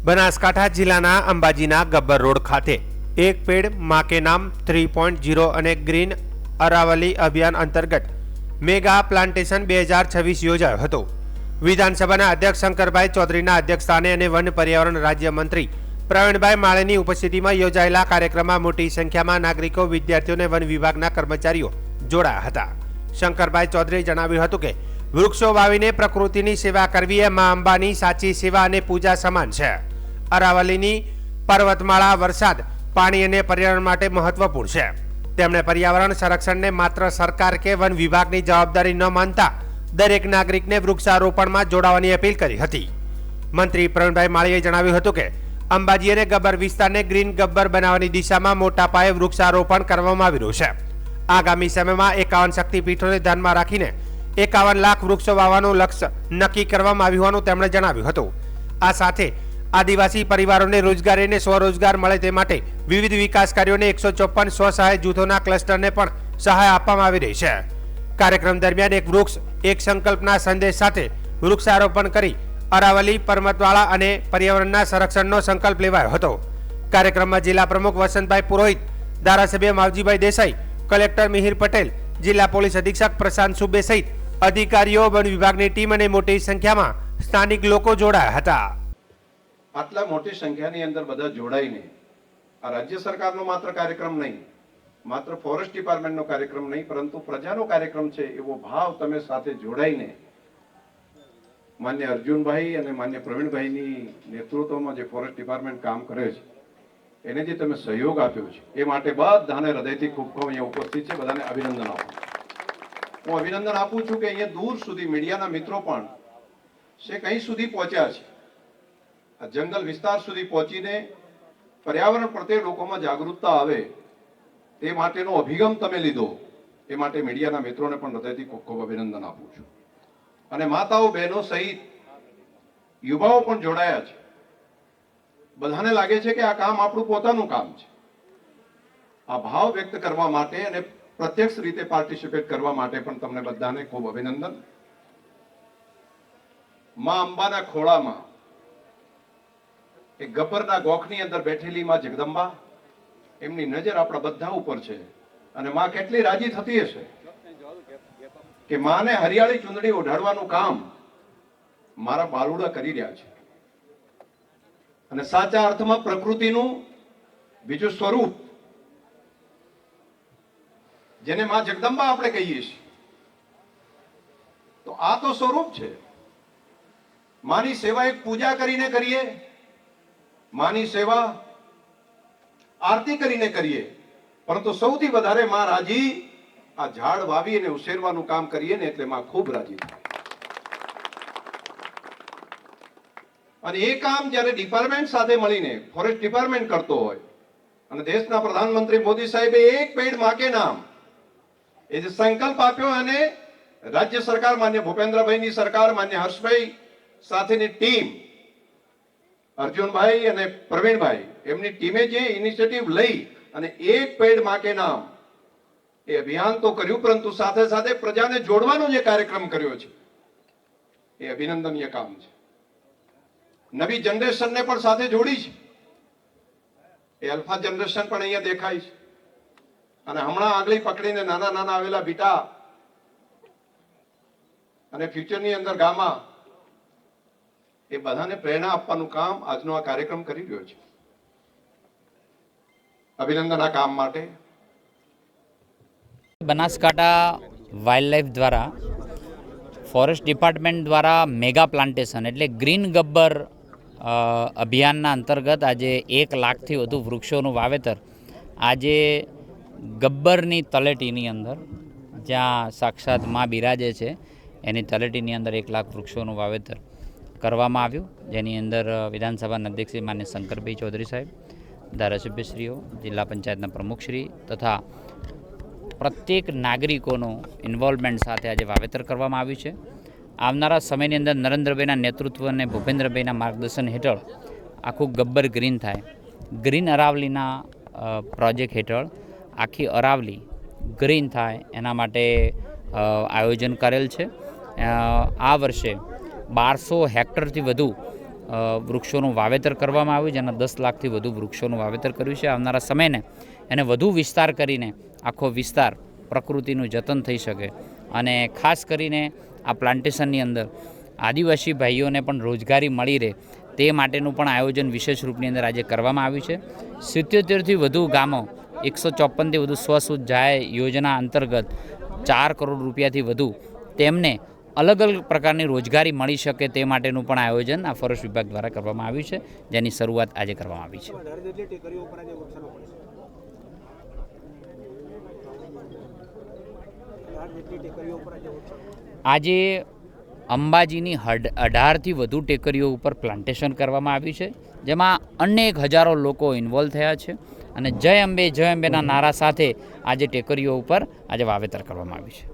બનાસકાંઠા જિલ્લાના અંબાજીના ગબ્બર રોડ ખાતે એક પેડ માં કે નામ 3.0 અને ગ્રીન અરાવલી અભિયાન અંતર્ગત મેગા પ્લાન્ટેશન 2026 યોજાયો હતો। વિધાનસભાના અધ્યક્ષ શંકરભાઈ ચૌધરીના અધ્યક્ષસ્થાને અને વન પર્યાવરણ રાજ્યમંત્રી પ્રવીણભાઈ માળેની ઉપસ્થિતિમાં યોજાયેલા કાર્યક્રમમાં મોટી સંખ્યામાં નાગરિકો, વિદ્યાર્થીઓ અને વન વિભાગના કર્મચારીઓ જોડાયા હતા। શંકરભાઈ ચૌધરીએ જણાવ્યું હતું કે વૃક્ષો વાવીને પ્રકૃતિની સેવા કરવી એ મા અંબાની સાચી સેવા અને પૂજા સમાન છે। અરાવલીની પર્વતમાળા વરસાદ, પાણી અને પર્યાવરણ માટે મહત્વપૂર્ણ છે। તેમણે પર્યાવરણ સંરક્ષણને માત્ર સરકાર કે વન વિભાગની જવાબદારી ન માનતા દરેક નાગરિકને વૃક્ષારોપણમાં જોડાવાની અપીલ કરી હતી। મંત્રી પ્રવીણભાઈ માળીએ જણાવ્યું હતું કે અંબાજી અને ગબ્બર વિસ્તારને ગ્રીન ગબ્બર બનાવવાની દિશામાં મોટા પાયે વૃક્ષારોપણ કરવામાં આવી રહ્યું છે। આગામી સમયમાં 51 શક્તિપીઠોને ધ્યાનમાં રાખીને 51 લાખ વૃક્ષો વાવવાનું લક્ષ્ય નક્કી કરવામાં આવ્યું હોવાનું તેમણે જણાવ્યું હતું। આ સાથે આદિવાસી પરિવારોને રોજગારી અને સ્વરોજગાર મળે તે માટે વિવિધ વિકાસ કાર્યોને 154 સ્વસહાય જૂથોના ક્લસ્ટરને પણ સહાય આપવામાં આવી રહી છે। કાર્યક્રમ દરમિયાન એક વૃક્ષ એક સંકલ્પના સંદેશ સાથે વૃક્ષારોપણ કરી અરાવલી પર્વતમાળા અને પર્યાવરણના સંરક્ષણનો સંકલ્પ લેવાયો હતો। કાર્યક્રમમાં જિલ્લા પ્રમુખ વસંતભાઈ પુરોહિત, ધારાસભ્ય માવજીભાઈ દેસાઈ, કલેક્ટર મિહિર પટેલ, જિલ્લા પોલીસ અધિક્ષક પ્રશાંત સુબે સહિત અધિકારીઓ, વન વિભાગની ટીમ અને મોટી સંખ્યામાં સ્થાનિક લોકો જોડાયા હતા। આટલા મોટી સંખ્યાની અંદર બધા જોડાઈને આ રાજ્ય સરકારનો માત્ર કાર્યક્રમ નહીં, માત્ર ફોરેસ્ટ ડિપાર્ટમેન્ટનો કાર્યક્રમ નહીં, પરંતુ પ્રજાનો કાર્યક્રમ છે એવો ભાવ તમે સાથે જોડાઈને માન્ય અર્જુનભાઈ અને માન્ય પ્રવીણભાઈની નેતૃત્વમાં જે ફોરેસ્ટ ડિપાર્ટમેન્ટ કામ કરે છે એને જે તમે સહયોગ આપ્યો છે એ માટે બધાને હૃદયથી ખૂબ ખૂબ અહીંયા ઉપસ્થિત છે, બધાને અભિનંદન આપું। હું અભિનંદન આપું છું કે અહીંયા દૂર સુધી મીડિયાના મિત્રો પણ છે કઈ સુધી પહોંચ્યા છે, આ જંગલ વિસ્તાર સુધી પહોંચીને પર્યાવરણ પ્રત્યે લોકોમાં જાગૃતતા આવે તે માટેનો અભિગમ તમે લીધો, એ માટે મીડિયાના મિત્રોને પણ હૃદયથી ખૂબ ખૂબ અભિનંદન આપું છું। અને માતાઓ, બહેનો સહિત યુવાઓ પણ જોડાયા છે। બધાને લાગે છે કે આ કામ આપણું પોતાનું કામ છે। આ ભાવ વ્યક્ત કરવા માટે અને પ્રત્યક્ષ રીતે પાર્ટિસિપેટ કરવા માટે પણ તમને બધાને ખૂબ અભિનંદન। માં અંબાના ખોળામાં એક ગબ્બરના ગોખની અંદર બેઠેલી માં જગદંબા, એમની નજર આપણા બધા ઉપર છે અને માં કેટલી રાજી થતી હશે કે માને હરિયાળી ચુંદડી ઓઢાડવાનું કામ મારા બાલુડા કરી રહ્યા છે। અને સાચા અર્થમાં પ્રકૃતિનું બીજું સ્વરૂપ જેને માં જગદંબા આપણે કહીએ છીએ, તો આ તો સ્વરૂપ છે। માની સેવા એક પૂજા કરીને કરીએ, માની સેવા આરતી કરીને કરીએ, પરંતુ સૌથી વધારે માં રાજી આ ઝાડ વાવી અને ઉછેરવાનું કામ કરીએ ને એટલે માં ખૂબ રાજી થાય। અને એ કામ જ્યારે ડિપાર્ટમેન્ટ સાથે મળીને ફોરેસ્ટ ડિપાર્ટમેન્ટ કરતો હોય અને દેશના પ્રધાનમંત્રી મોદી સાહેબે એક પેડ માં કે નામ એ જે સંકલ્પ આપ્યો અને રાજ્ય સરકાર, માન્ય ભૂપેન્દ્રભાઈની સરકાર, માન્ય હર્ષભાઈ સાથેની ટીમ, અર્જુનભાઈ અને પ્રવીણભાઈ, એમની ટીમે જે ઇનિશિયેટિવ લઈ અને એક પેડ માં કે નામ એ અભિયાન તો કર્યું, પરંતુ સાથે સાથે પ્રજાને જોડવાનો જે કાર્યક્રમ કર્યો છે એ અભિનંદનીય કામ છે। નવી જનરેશનને પણ સાથે જોડી છે, એ અલ્ફા જનરેશન પણ અહીંયા દેખાય છે। અને હમણાં આગળી પકડીને નાના નાના આવેલા બીટા અને ફ્યુચરની અંદર ગામા, એ બધાને પ્રેરણા આપવાનું કામ આજનો આ કાર્યક્રમ કરી રહ્યો છે। અભિનંદન આ કામ માટે। બનાસકાંઠા વાઇલ્ડલાઇફ દ્વારા ફોરેસ્ટ ડિપાર્ટમેન્ટ દ્વારા મેગા પ્લાન્ટેશન એટલે ગ્રીન ગબ્બર અભિયાનના અંતર્ગત આજે 1 લાખથી વધુ વૃક્ષોનું વાવેતર આજે ગબ્બરની તળેટીની અંદર, જ્યાં સાક્ષાત માં બિરાજે છે એની તળેટીની અંદર 1 લાખ વૃક્ષોનું વાવેતર કરવામાં આવ્યું, જેની અંદર વિધાનસભાના અધ્યક્ષ શ્રી માન્ય શંકરભાઈ ચૌધરી સાહેબ, ધારાસભ્યશ્રીઓ, જિલ્લા પંચાયતના પ્રમુખશ્રી તથા પ્રત્યેક નાગરિકોનું ઇન્વોલ્વમેન્ટ સાથે આજે વાવેતર કરવામાં આવ્યું છે। આવનારા સમયની અંદર નરેન્દ્રભાઈના નેતૃત્વ અને ભૂપેન્દ્રભાઈના માર્ગદર્શન હેઠળ આખું ગબ્બર ગ્રીન થાય। ગ્રીન અરાવલીના પ્રોજેક્ટ હેઠળ આખી અરાવલી ગ્રીન થાય એના માટે આયોજન કરેલ છે। આ વર્ષે 1200 હેક્ટરથી વધુ વૃક્ષોનું વાવેતર કરવામાં આવ્યું, જેના 10 લાખથી વધુ વૃક્ષોનું વાવેતર કર્યું છે. આવનારા સમયને એને વધુ વિસ્તાર કરીને આખો વિસ્તાર પ્રકૃતિનું જતન થઈ શકે અને ખાસ કરીને આ પ્લાન્ટેશનની અંદર આદિવાસી ભાઈઓને પણ રોજગારી મળી રહે તે માટેનું પણ આયોજન વિશેષ રૂપની અંદર આજે કરવામાં આવ્યું છે. 77થી વધુ ગામો 154થી વધુ સ્વસુજાય યોજના અંતર્ગત 4 કરોડ રૂપિયાથી વધુ તેમને અલગ અલગ પ્રકારની રોજગારી મળી શકે તે માટેનું પણ આયોજન આ ફોરેસ્ટ વિભાગ દ્વારા કરવામાં આવ્યું છે, જેની શરૂઆત આજે કરવામાં આવી છે. આજે અંબાજીની 18થી વધુ ટેકરીઓ ઉપર પ્લાન્ટેશન કરવામાં આવ્યું છે, જેમાં અનેક હજારો લોકો ઇન્વોલ્વ થયા છે અને જય અંબેના નારા સાથે આજે ટેકરીઓ ઉપર આજે વાવેતર કરવામાં આવ્યું છે.